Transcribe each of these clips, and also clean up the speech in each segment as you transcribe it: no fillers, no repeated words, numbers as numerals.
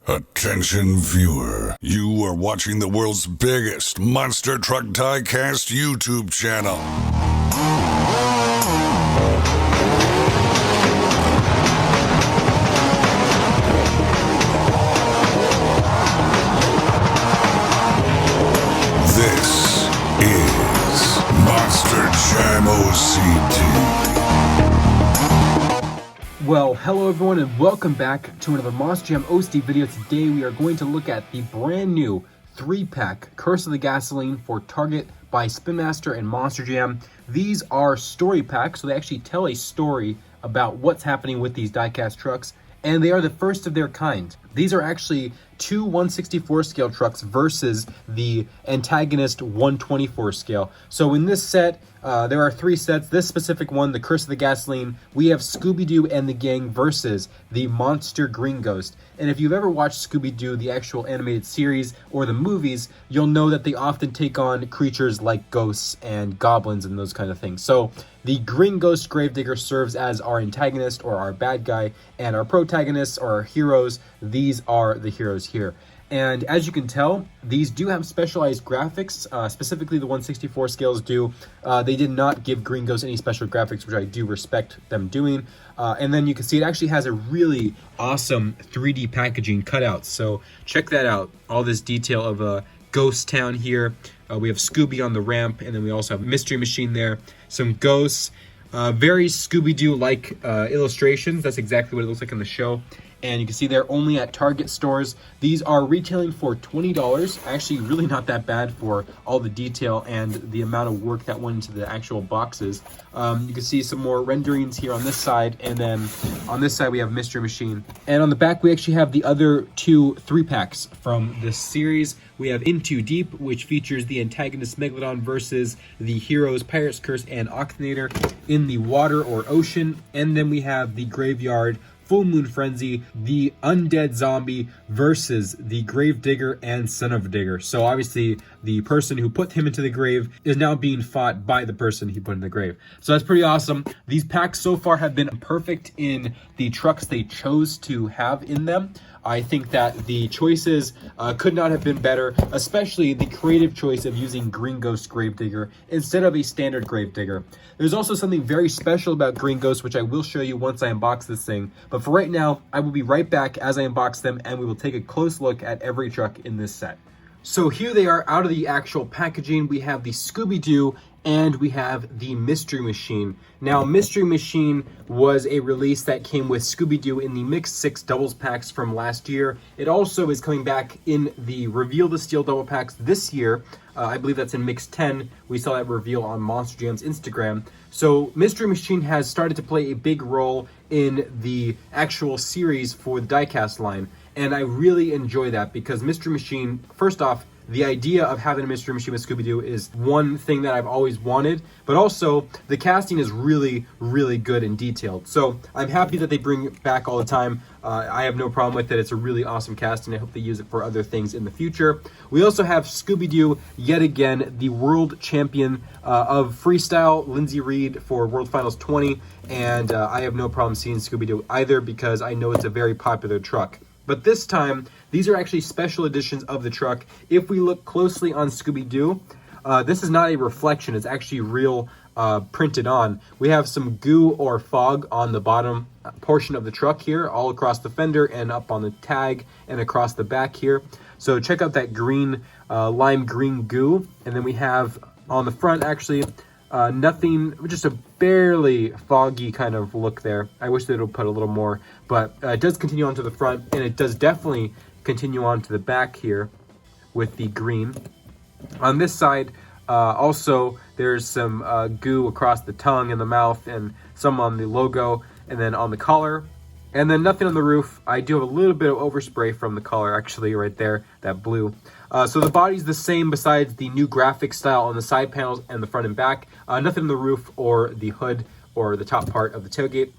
Attention viewer, you are watching the world's biggest Monster Truck Diecast YouTube channel. This is Monster Jam OCD. Well, hello everyone and welcome back to another Monster Jam OCD video. Today we are going to look at the brand new 3-pack Curse of the Gasoline for Target by Spin Master and Monster Jam. These are story packs, so they actually tell a story about what's happening with these diecast trucks, and they are the first of their kind. These are actually two 164 scale trucks versus the antagonist 124 scale. So in this set, there are 3 sets. This specific one, the Curse of the Gasoline, we have Scooby-Doo and the gang versus the Monster Green Ghost. And if you've ever watched Scooby-Doo, the actual animated series, or the movies, you'll know that they often take on creatures like ghosts and goblins and those kind of things. So the Green Ghost Gravedigger serves as our antagonist or our bad guy, and our protagonists or our heroes, these are the heroes here. And as you can tell, these do have specialized graphics, specifically the 164 scales do. They did not give Green Ghost any special graphics, which I do respect them doing. And then you can see it actually has a really awesome 3D packaging cutouts. So check that out. All this detail of a ghost town here. We have Scooby on the ramp, and then we also have Mystery Machine there. Some ghosts, very Scooby-Doo-like illustrations. That's exactly what it looks like in the show. And you can see they're only at Target stores. These are retailing for $20. Actually, really not that bad for all the detail and the amount of work that went into the actual boxes. You can see some more renderings here on this side, and then on this side we have Mystery Machine. And on the back we actually have the other 2 3-packs from this series. We have In Too Deep, which features the antagonist Megalodon versus the heroes Pirate's Curse and Octanator in the water or ocean. And then we have the Graveyard Full Moon Frenzy, the Undead Zombie versus the Gravedigger and Son of a Digger. So obviously the person who put him into the grave is now being fought by the person he put in the grave. So that's pretty awesome. These packs so far have been perfect in the trucks they chose to have in them. I think that the choices could not have been better, especially the creative choice of using Green Ghost Gravedigger instead of a standard Gravedigger. There's also something very special about Green Ghost, which I will show you once I unbox this thing. But for right now, I will be right back as I unbox them, and we will take a close look at every truck in this set. So here they are out of the actual packaging. We have the Scooby-Doo and we have the Mystery Machine. Now, Mystery Machine was a release that came with Scooby-Doo in the Mixed 6 doubles packs from last year. It also is coming back in the Reveal the Steel double packs this year. I believe that's in Mixed 10. We saw that reveal on Monster Jam's Instagram. So Mystery Machine has started to play a big role in the actual series for the diecast line. And I really enjoy that because Mystery Machine, first off, the idea of having a Mystery Machine with Scooby-Doo is one thing that I've always wanted, but also the casting is really, really good and detailed. So I'm happy that they bring it back all the time. I have no problem with it. It's a really awesome casting. I hope they use it for other things in the future. We also have Scooby-Doo, yet again, the world champion of freestyle, Lindsay Reed, for World Finals 20, and I have no problem seeing Scooby-Doo either because I know it's a very popular truck. But this time, these are actually special editions of the truck. If we look closely on Scooby-Doo, this is not a reflection. It's actually real printed on. We have some goo or fog on the bottom portion of the truck here, all across the fender and up on the tag and across the back here. So check out that green, lime green goo. And then we have on the front, actually, nothing, just a barely foggy kind of look there. I wish they would put a little more, but it does continue on to the front, and it does definitely continue on to the back here with the green. On this side, also, there's some goo across the tongue and the mouth, and some on the logo, and then on the collar. And then nothing on the roof. I do have a little bit of overspray from the collar, actually, right there, that blue. So the body's the same besides the new graphic style on the side panels and the front and back. Nothing on the roof or the hood or the top part of the tailgate.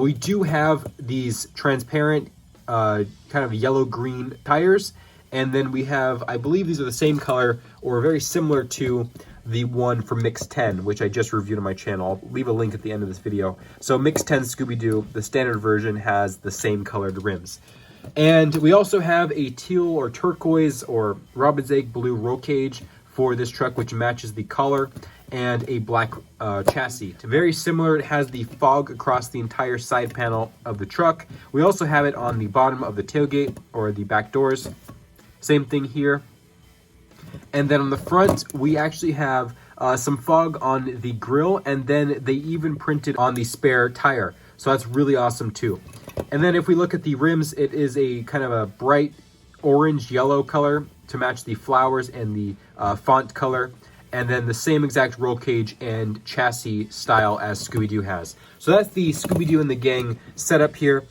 We do have these transparent kind of yellow-green tires. And then we have, I believe these are the same color or very similar to the one for Mix 10, which I just reviewed on my channel. I'll leave a link at the end of this video. So Mix 10 Scooby-Doo, the standard version, has the same colored rims. And we also have a teal or turquoise or robin's egg blue roll cage for this truck, which matches the color, and a black chassis. It's very similar. It has the fog across the entire side panel of the truck. We also have it on the bottom of the tailgate or the back doors. Same thing here. And then on the front, we actually have some fog on the grill, and then they even printed on the spare tire. So that's really awesome too. And then if we look at the rims, it is a kind of a bright orange yellow color to match the flowers and the font color. And then the same exact roll cage and chassis style as Scooby-Doo has. So that's the Scooby-Doo and the gang setup here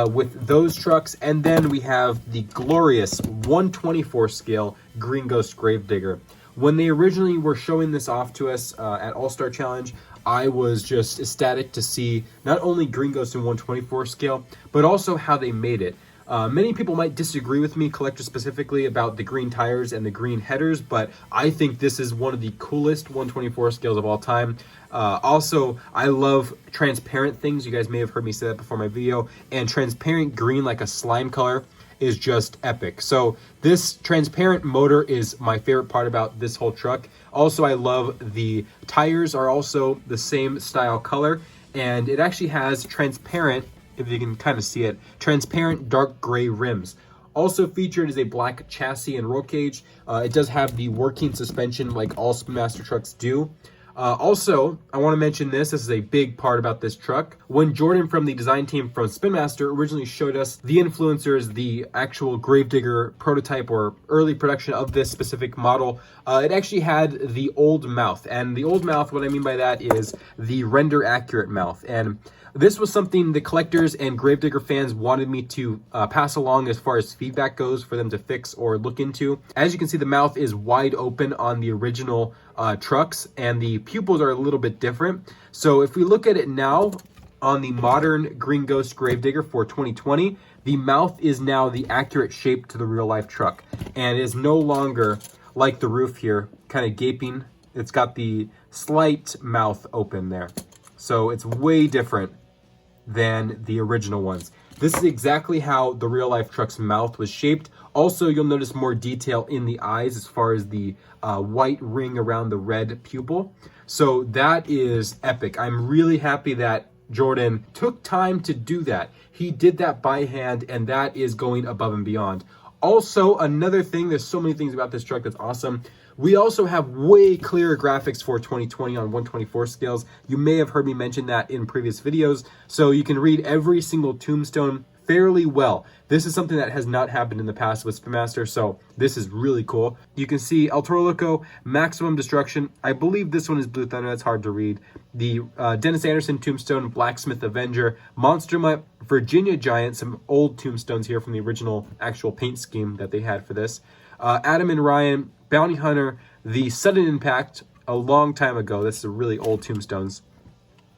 with those trucks. And then we have the glorious 124 scale Green Ghost Gravedigger. When they originally were showing this off to us at All-Star Challenge, I was just ecstatic to see not only Green Ghost in 124 scale, but also how they made it. Many people might disagree with me, collectors specifically, about the green tires and the green headers, but I think this is one of the coolest 124 scales of all time. Also, I love transparent things. You guys may have heard me say that before my video, and transparent green like a slime color is just epic. So this transparent motor is my favorite part about this whole truck. Also, I love the tires are also the same style color, and it actually has transparent, if you can kind of see it, transparent dark gray rims. Also featured is a black chassis and roll cage. It does have the working suspension like all Spin Master trucks do. Also, I want to mention this is a big part about this truck. When Jordan from the design team from Spin Master originally showed us the influencers, the actual Gravedigger prototype or early production of this specific model, it actually had the old mouth. And the old mouth, what I mean by that is the render accurate mouth. And this was something the collectors and Gravedigger fans wanted me to pass along as far as feedback goes for them to fix or look into. As you can see, the mouth is wide open on the original trucks, and the pupils are a little bit different. So if we look at it now on the modern Green Ghost Gravedigger for 2020, the mouth is now the accurate shape to the real life truck, and is no longer like the roof here, kind of gaping. It's got the slight mouth open there. So it's way different than the original ones. This is exactly how the real life truck's mouth was shaped. Also, you'll notice more detail in the eyes as far as the white ring around the red pupil. So that is epic. I'm really happy that Jordan took time to do that. He did that by hand, and that is going above and beyond. Also, another thing, there's so many things about this truck that's awesome. We also have way clearer graphics for 2020 on 124 scales. You may have heard me mention that in previous videos, so you can read every single tombstone fairly well. This is something that has not happened in the past with Spin Master, so this is really cool. You can see El Toro Loco, Maximum Destruction. I believe this one is Blue Thunder, that's hard to read. The Dennis Anderson Tombstone, Blacksmith Avenger, Monster Mutt, Virginia Giant, some old tombstones here from the original actual paint scheme that they had for this. Adam and Ryan, Bounty Hunter, the Sudden Impact, a long time ago. This is a really old tombstones.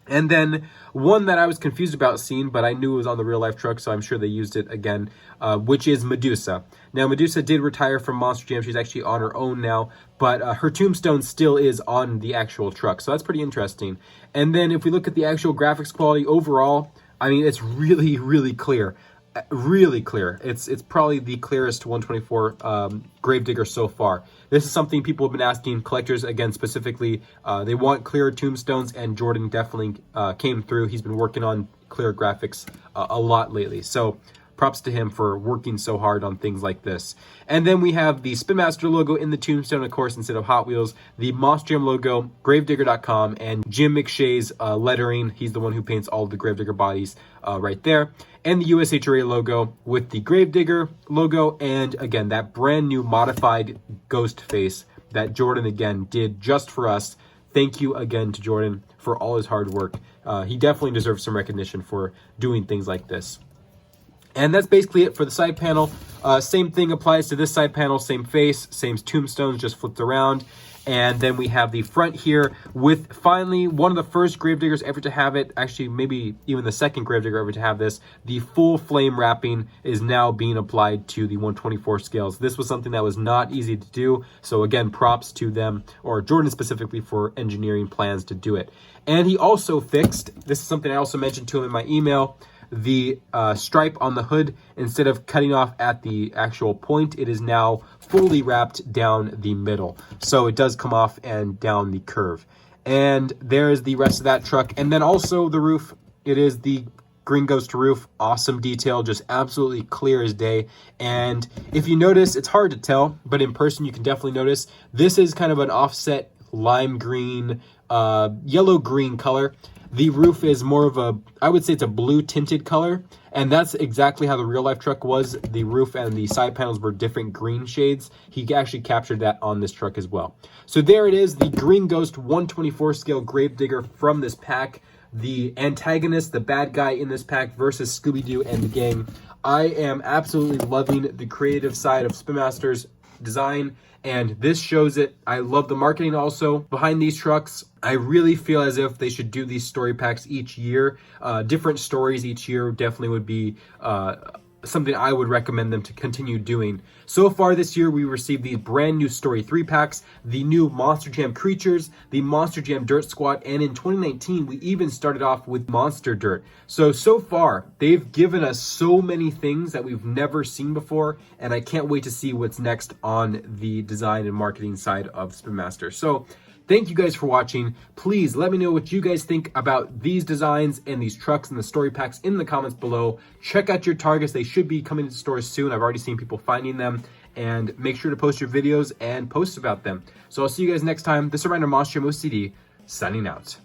And then one that I was confused about seeing, but I knew it was on the real life truck, so I'm sure they used it again, which is Medusa. Now, Medusa did retire from Monster Jam. She's actually on her own now, but her tombstone still is on the actual truck, so that's pretty interesting. And then if we look at the actual graphics quality overall, I mean, it's really, really clear. Really clear. It's probably the clearest 124 Gravedigger so far. This is something people have been asking collectors again specifically. They want clearer tombstones, and Jordan definitely came through. He's been working on clear graphics a lot lately. So props to him for working so hard on things like this. And then we have the Spin Master logo in the tombstone, of course, instead of Hot Wheels, the Monster Jam logo, Gravedigger.com, and Jim McShay's lettering. He's the one who paints all of the Gravedigger bodies right there. And the USHRA logo with the Gravedigger logo, and again, that brand new modified ghost face that Jordan again did just for us. Thank you again to Jordan for all his hard work. He definitely deserves some recognition for doing things like this. And that's basically it for the side panel. Same thing applies to this side panel, same face, same tombstones, just flipped around. And then we have the front here with finally one of the first Gravediggers ever to have it. Actually, maybe even the second Gravedigger ever to have this. The full flame wrapping is now being applied to the 124 scales. This was something that was not easy to do. So again, props to them, or Jordan specifically, for engineering plans to do it. And he also fixed, this is something I also mentioned to him in my email, the stripe on the hood, instead of cutting off at the actual point, it is now fully wrapped down the middle. So it does come off and down the curve. And there's the rest of that truck. And then also the roof, it is the Green Ghost roof. Awesome detail, just absolutely clear as day. And if you notice, it's hard to tell, but in person you can definitely notice, this is kind of an offset lime green, yellow green color. The roof is more of a, I would say it's a blue tinted color, and that's exactly how the real life truck was. The roof and the side panels were different green shades. He actually captured that on this truck as well. So there it is, the Green Ghost 124 scale Gravedigger from this pack. The antagonist, the bad guy in this pack versus Scooby-Doo and the gang. I am absolutely loving the creative side of Spin Master's design, and this shows it. I love the marketing also behind these trucks. I really feel as if they should do these story packs each year. Different stories each year definitely would be something I would recommend them to continue doing. So far this year, we received these brand new story 3 packs, the new Monster Jam Creatures, the Monster Jam Dirt Squad, and in 2019, we even started off with Monster Dirt. So far, they've given us so many things that we've never seen before, and I can't wait to see what's next on the design and marketing side of Spin Master. So thank you guys for watching. Please let me know what you guys think about these designs and these trucks and the story packs in the comments below. Check out your targets. They should be coming to stores soon. I've already seen people finding them. And make sure to post your videos and post about them. So I'll see you guys next time. This is Random Monster Jam OCD, signing out.